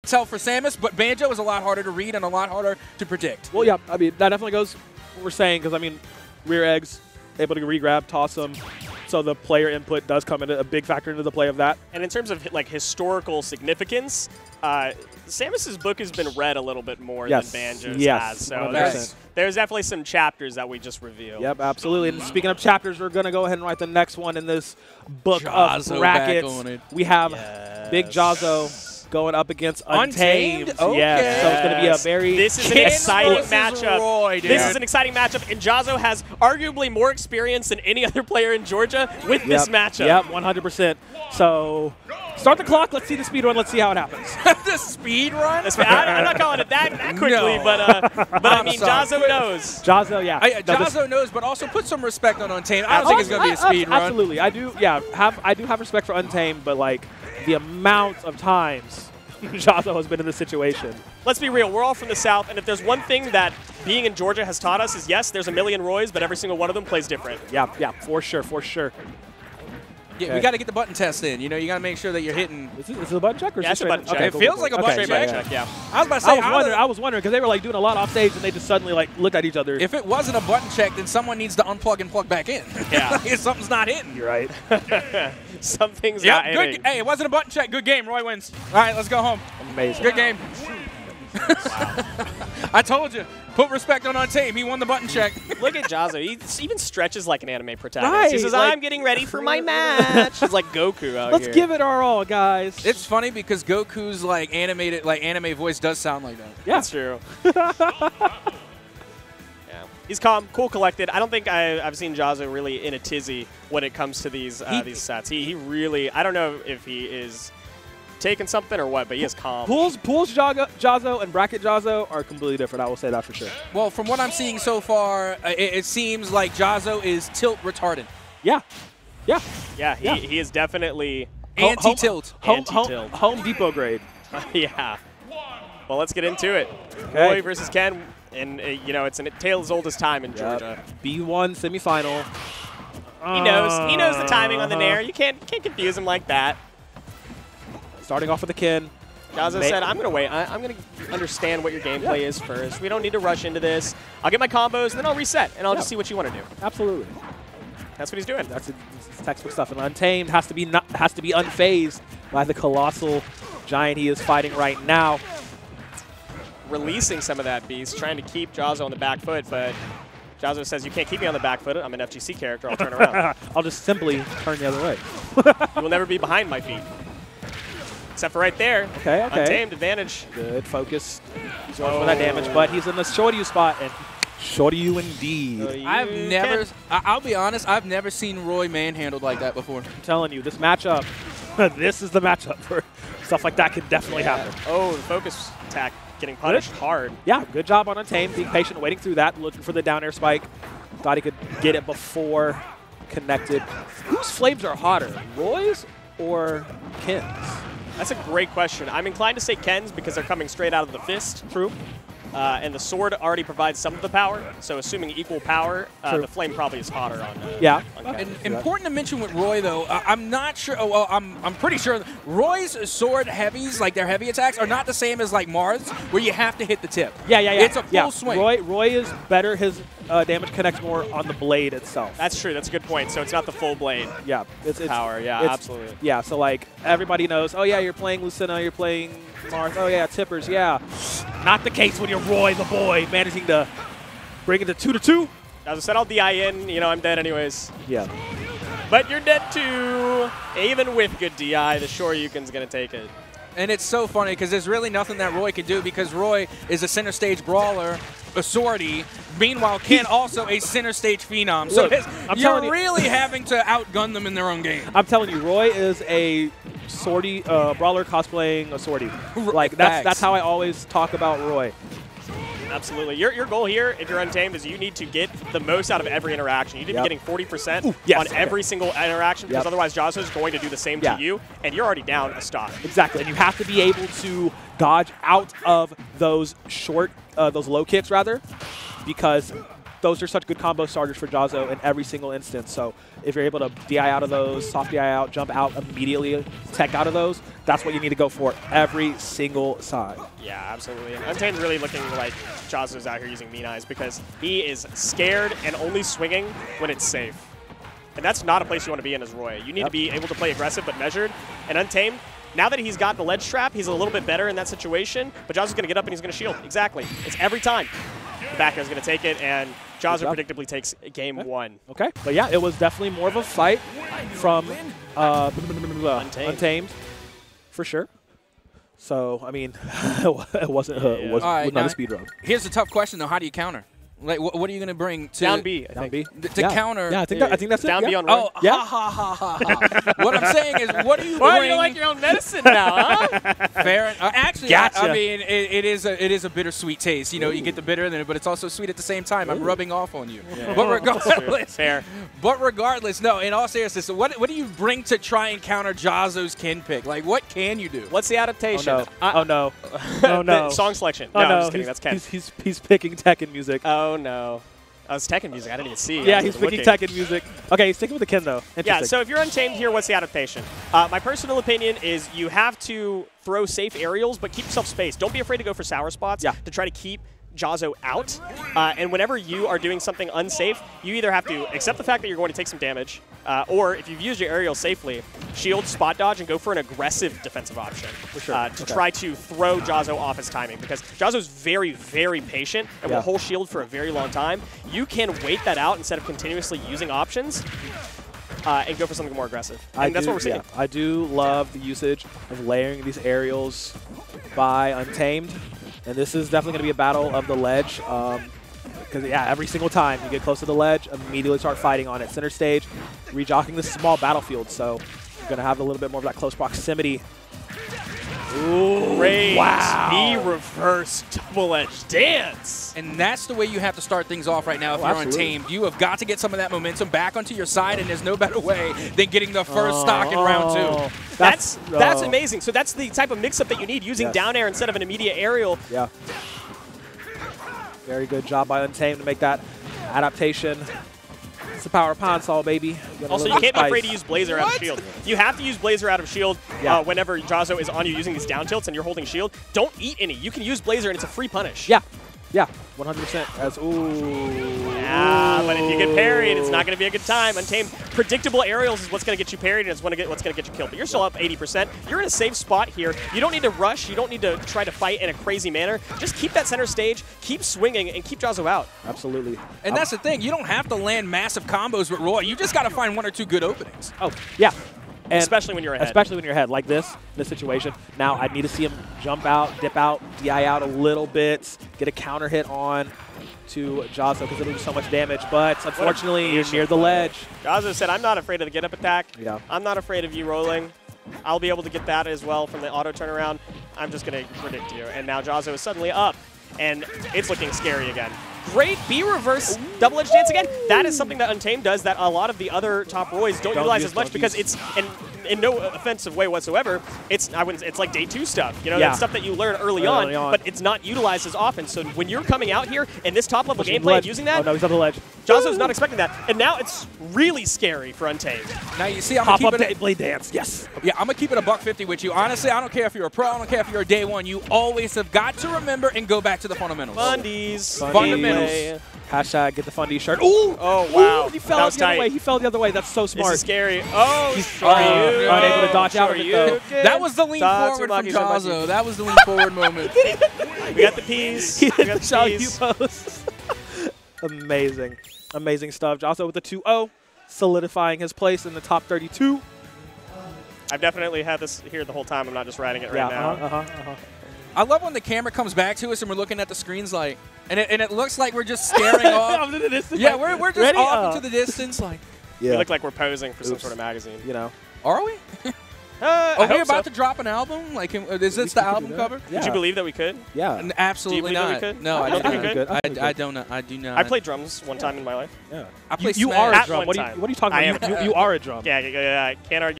tell for Samus, but Banjo is a lot harder to read and a lot harder to predict. Well, yeah, I mean, that definitely goes what we're saying, because, I mean, rear eggs, able to re-grab, toss them. So the player input does come into a big factor into the play of that. And in terms of like historical significance, Samus's book has been read a little bit more than Banjo's has. So there's definitely some chapters that we just revealed. Yep, absolutely. And speaking of chapters, we're going to go ahead and write the next one in this book of brackets. We have Big Jahzzo going up against Untamed. Okay. Yes. So it's going to be a very This is an exciting matchup. This is an exciting matchup, and Jahzzo has arguably more experience than any other player in Georgia with this matchup. Yep, 100%. So start the clock. Let's see the speed run. Let's see how it happens. The speed run? I'm not calling it that quickly, but I mean, Jahzzo knows. Jahzzo, yeah. Jahzzo knows, but also put some respect on Untamed. I don't think it's going to be a speed run. Absolutely. I do have respect for Untamed, but like the amount of times Jahzzo has been in this situation. Let's be real. We're all from the South, and if there's one thing that being in Georgia has taught us is, yes, there's a million Roys, but every single one of them plays different. Yeah, for sure, for sure. Yeah, we got to get the button test in. You know, you got to make sure that you're hitting. Is it a button check? Or it's a button check. It feels like a button check. Yeah. I was about to say, I was wondering because they were like doing a lot off stage and they just suddenly like looked at each other. If it wasn't a button check, then someone needs to unplug and plug back in. Yeah. If something's not hitting. You're right. Something's not hitting. Hey, it wasn't a button check. Good game. Roy wins. All right, let's go home. Amazing. Good game. Wow. I told you. Put respect on Untamed. He won the button check. Look at Jahzzo. He even stretches like an anime protagonist. Right, he says, like, I'm getting ready for my match. It's like Goku out Let's here. give it our all, guys. It's funny because Goku's like animated, like anime voice does sound like that. Yeah. That's true. He's calm, cool, collected. I don't think I've seen Jahzzo really in a tizzy when it comes to these sets. He really, I don't know if he is taking something or what, but he is calm. Pools Jahzzo and bracket Jahzzo are completely different. I will say that for sure. Well, from what I'm seeing so far, it seems like Jahzzo is tilt retardant. Yeah. Yeah. Yeah, he is definitely anti-tilt. Home Depot grade. Yeah. Well, let's get into it. Okay. Roy versus Ken. And, you know, it's a tale as old as time in Georgia. B1 semifinal. He knows. He knows the timing on the nair. You can't confuse him like that. Starting off with the Ken. Jahzzo said, I'm going to wait. I'm going to understand what your gameplay is first. We don't need to rush into this. I'll get my combos, and then I'll reset, and I'll just see what you want to do. Absolutely. That's what he's doing. That's textbook stuff. And Untamed has to be unfazed by the colossal giant he is fighting right now. Releasing some of that beast, trying to keep Jahzzo on the back foot, but Jahzzo says, you can't keep me on the back foot. I'm an FGC character. I'll turn around. I'll just simply turn the other way. You will never be behind my feet. Except for right there. Okay. Untamed advantage. Good focus. He's going for that damage, but he's in the Shorty spot, and Shorty indeed. I'll be honest, I've never seen Roy manhandled like that before. I'm telling you, this matchup, this is the matchup where stuff like that can definitely happen. Oh, the focus attack getting punished hard. Yeah, good job on Untamed, being patient, waiting through that, looking for the down air spike. Thought he could get it before connected. Whose flames are hotter, Roy's or Ken's? That's a great question. I'm inclined to say Ken's because they're coming straight out of the fist. True. And the sword already provides some of the power, so assuming equal power, the flame probably is hotter on on Ken. Important to mention with Roy, though, I'm not sure. Well, I'm pretty sure Roy's sword heavies, like their heavy attacks, are not the same as like Marth's, where you have to hit the tip. Yeah. It's a full swing. Roy is better. His damage connects more on the blade itself. That's true. That's a good point. So it's not the full blade. Yeah, it's power. Yeah, absolutely. Yeah. So like everybody knows. Oh yeah, you're playing Lucina. You're playing Marth. Oh yeah, tippers. Yeah. Not the case when you're Roy the boy managing to bring it to 2-2. As I said, I'll DI in. You know, I'm dead anyways. Yeah. But you're dead too. Even with good DI, the Shoryuken's going to take it. And it's so funny because there's really nothing that Roy can do because Roy is a center stage brawler, a sortie. Meanwhile, Ken also a center stage phenom. So you're really having to outgun them in their own game. I'm telling you, Roy is a sortie brawler cosplaying a sortie. Like that's how I always talk about Roy. Absolutely. Your goal here, if you're Untamed, is you need to get the most out of every interaction. You need to be getting 40% on every single interaction because otherwise Jahzzo is going to do the same to you, and you're already down a stock. Exactly. And you have to be able to dodge out of those those low kicks, rather, because those are such good combo starters for Jahzzo in every single instance. So if you're able to DI out of those, soft DI out, jump out immediately, tech out of those, that's what you need to go for every single side. Yeah, absolutely. And Untaymed really looking like Jahzzo's out here using Mean Eyes because he is scared and only swinging when it's safe. And that's not a place you want to be in as Roy. You need to be able to play aggressive but measured. And Untaymed, now that he's got the ledge trap, he's a little bit better in that situation. But Jahzzo's going to get up and he's going to shield. Exactly. It's every time. The back air's going to to take it, and Jahzzo predictably takes game 1. Okay. But yeah, it was definitely more of a fight from Untaymed, for sure. So, I mean, it wasn't not a speed run. Here's a tough question, though. How do you counter? Like, what are you going to bring to down B? Down B to counter? Yeah, I think that's it. Down B on Roy. Oh, yeah. Ha. What I'm saying is, what do you Why bring? do you like your own medicine now, huh? Fair. Actually, Gotcha. I mean, it is a bittersweet taste. You know, you get the bitter in it, but it's also sweet at the same time. I'm rubbing off on you. Yeah. But regardless, fair. But regardless, no. In all seriousness, what do you bring to try and counter Jahzzo's kin pick? Like, what can you do? What's the adaptation? Oh no! Oh no! Song selection. Oh no, no! I'm just kidding. That's Ken. He's picking Tekken music. Oh no! I was Tekken music. I didn't even see. Yeah, he's picking Tekken music. Okay, he's sticking with the Ken though. Yeah. So if you're Untaymed here, what's the adaptation? My personal opinion is you have to throw safe aerials, but keep yourself spaced. Don't be afraid to go for sour spots to try to keep Jahzzo out. And whenever you are doing something unsafe, you either have to accept the fact that you're going to take some damage, or if you've used your aerial safely, shield, spot dodge, and go for an aggressive defensive option to try to throw Jahzzo off his timing. Because Jahzzo's very, very patient and will hold shield for a very long time. You can wait that out instead of continuously using options. And go for something more aggressive. And that's what we're seeing. I do love the usage of layering these aerials by Untaymed. And this is definitely going to be a battle of the ledge. Because, every single time you get close to the ledge, immediately start fighting on it. Center stage, rejocking this small battlefield. So you're going to have a little bit more of that close proximity. Ooh, great. Wow. Knee reverse double edge dance. And that's the way you have to start things off right now if you're Untamed. You have got to get some of that momentum back onto your side, and there's no better way than getting the first stock in round 2. That's amazing. So that's the type of mix-up that you need, using down air instead of an immediate aerial. Yeah. Very good job by Untaymed to make that adaptation. It's the power of Ponsol, baby. Also, you can't be afraid to use Blazer out of shield. You have to use Blazer out of shield whenever Jahzzo is on you using these down tilts and you're holding shield. Don't eat any. You can use Blazer, and it's a free punish. Yeah. Yeah, 100%. As but if you get parried, it's not going to be a good time. Untamed, predictable aerials is what's going to get you parried, and it's what's going to get you killed. But you're still up 80%. You're in a safe spot here. You don't need to rush. You don't need to try to fight in a crazy manner. Just keep that center stage, keep swinging, and keep Jahzzo out. Absolutely. And that's the thing. You don't have to land massive combos with Roy. You just got to find 1 or 2 good openings. Oh, yeah. And especially when you're ahead. Especially when you're ahead, like this situation. Now, I need to see him jump out, dip out, DI out a little bit, get a counter hit on to Jahzzo because it'll do so much damage. But unfortunately, you're near the ledge. Jahzzo said, I'm not afraid of the get-up attack. Yeah. I'm not afraid of you rolling. I'll be able to get that as well from the auto turnaround. I'm just going to predict you. And now Jahzzo is suddenly up, and it's looking scary again. Great B reverse double edge dance again. That is something that Untaymed does that a lot of the other top Roys don't utilize as much because it's in no offensive way whatsoever. It's like day 2 stuff. You know, that's stuff that you learn early on, but it's not utilized as often. So when you're coming out here in this top level gameplay and using that, oh no, he's on the ledge. Jahzzo's not expecting that, and now it's really scary for Untaymed. Now you see, I'm gonna keep it blade dance. Yes. Yeah, I'm gonna keep it $150 with you. Honestly, I don't care if you're a pro. I don't care if you're a day 1. You always have got to remember and go back to the fundamentals. Fundamentals. Hashtag get the fundy shirt. Ooh! Oh, wow. Ooh, he fell the other way. He fell the other way. That's so smart. This is scary. Oh, he's unable to dodge out of it, though. That was the lean forward from Jahzzo. That was the lean forward moment. We got the peas. We got the Xiaoyu post. Amazing. Amazing stuff. Jahzzo with the 2-0, solidifying his place in the top 32. I've definitely had this here the whole time. I'm not just writing it right now. I love when the camera comes back to us and we're looking at the screens like, and it looks like we're just staring off. Into the distance. Yeah, we're just off into the distance. Like, we look like we're posing for some sort of magazine. You know. Are we? Are we about to drop an album? Like, is this the album cover? Yeah. Did you believe that we could? Yeah. Absolutely not. That we could? No, I don't think we could. I do not. I played drums one time in my life. Yeah. I played you are a At drum. one What are you talking about? You are a drum. Yeah, can't argue.